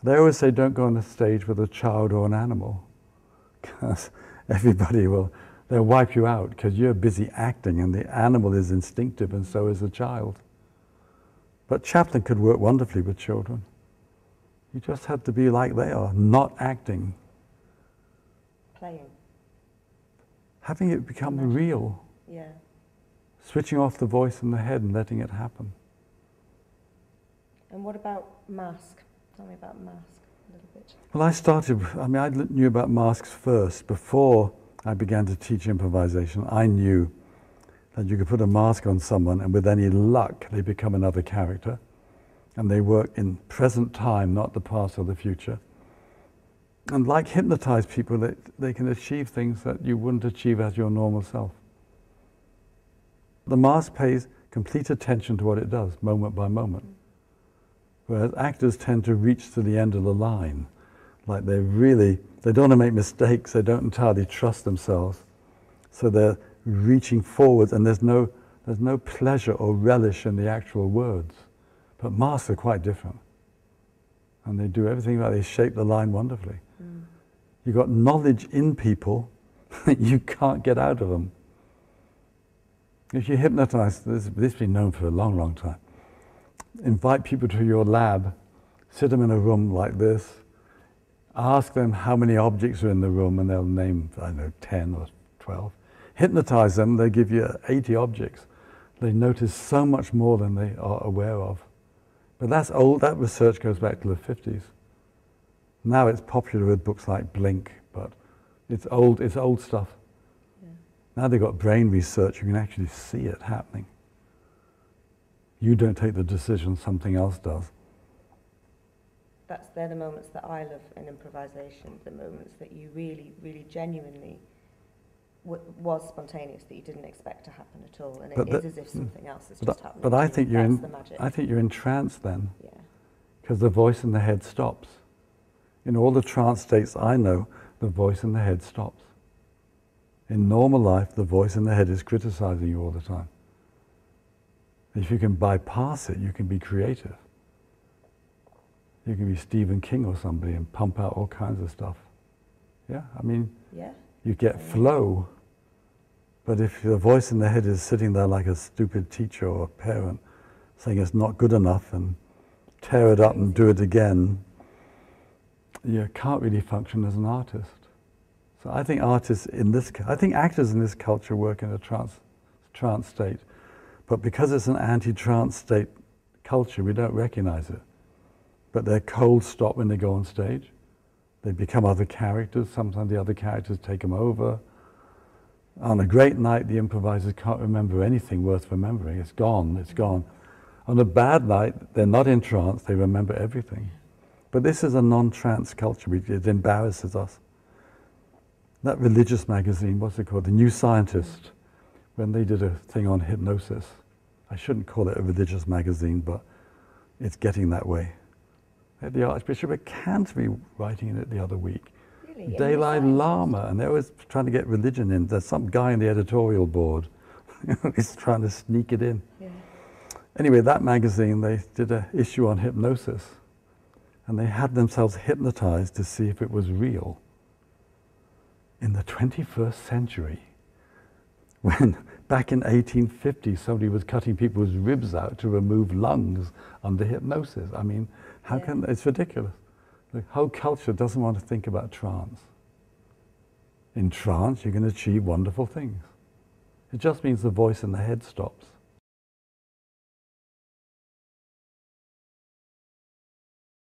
They always say don't go on a stage with a child or an animal, because everybody will, they'll wipe you out because you're busy acting and the animal is instinctive and so is the child. But Chaplin could work wonderfully with children. You just have to be like they are, not acting. Playing. Having it become real. Yeah. Switching off the voice in the head and letting it happen. And what about Masque? Tell me about Masque a little bit. Well, I knew about masks first. Before I began to teach improvisation, I knew that you could put a mask on someone and with any luck they become another character. And they work in present time, not the past or the future. And like hypnotized people, they can achieve things that you wouldn't achieve as your normal self. The mask pays complete attention to what it does, moment by moment. Whereas actors tend to reach to the end of the line. Like they don't want to make mistakes, they don't entirely trust themselves. So they're reaching forwards and there's no pleasure or relish in the actual words. But masks are quite different. And they do everything right, they shape the line wonderfully. You've got knowledge in people that you can't get out of them. If you hypnotize, this has been known for a long, long time. Invite people to your lab, sit them in a room like this, ask them how many objects are in the room and they'll name, I don't know, 10 or 12. Hypnotize them, they give you 80 objects. They notice so much more than they are aware of. But that's old, that research goes back to the 50s. Now it's popular with books like Blink, but it's old stuff. Yeah. Now they've got brain research, you can actually see it happening. You don't take the decision, something else does. They're the moments that I love in improvisation, the moments that you really, really genuinely was spontaneous, that you didn't expect to happen at all, and it is as if something else has just happened. But I think you're in trance then, because the voice in the head stops. In all the trance states I know, the voice in the head stops. In normal life, the voice in the head is criticizing you all the time. If you can bypass it, you can be creative. You can be Stephen King or somebody and pump out all kinds of stuff. Yeah, I mean, you get flow. But if the voice in the head is sitting there like a stupid teacher or parent saying it's not good enough and tear it up and do it again, you can't really function as an artist. So I think actors in this culture work in a trance state. But because it's an anti-trance state culture, we don't recognize it. But they're cold stop when they go on stage. They become other characters. Sometimes the other characters take them over. On a great night, the improvisers can't remember anything worth remembering. It's gone, it's gone. On a bad night, they're not in trance, they remember everything. But this is a non-trance culture. It embarrasses us. That religious magazine, what's it called? The New Scientist, when they did a thing on hypnosis. I shouldn't call it a religious magazine, but it's getting that way. The Archbishop of Canterbury writing in it the other week. Really? Dalai Lama, and they're always trying to get religion in. There's some guy in the editorial board who's trying to sneak it in. Yeah. Anyway, that magazine, they did an issue on hypnosis, and they had themselves hypnotized to see if it was real. In the 21st century, when back in 1850 somebody was cutting people's ribs out to remove lungs under hypnosis. I mean, how can, it's ridiculous. The whole culture doesn't want to think about trance. In trance, you can achieve wonderful things. It just means the voice in the head stops.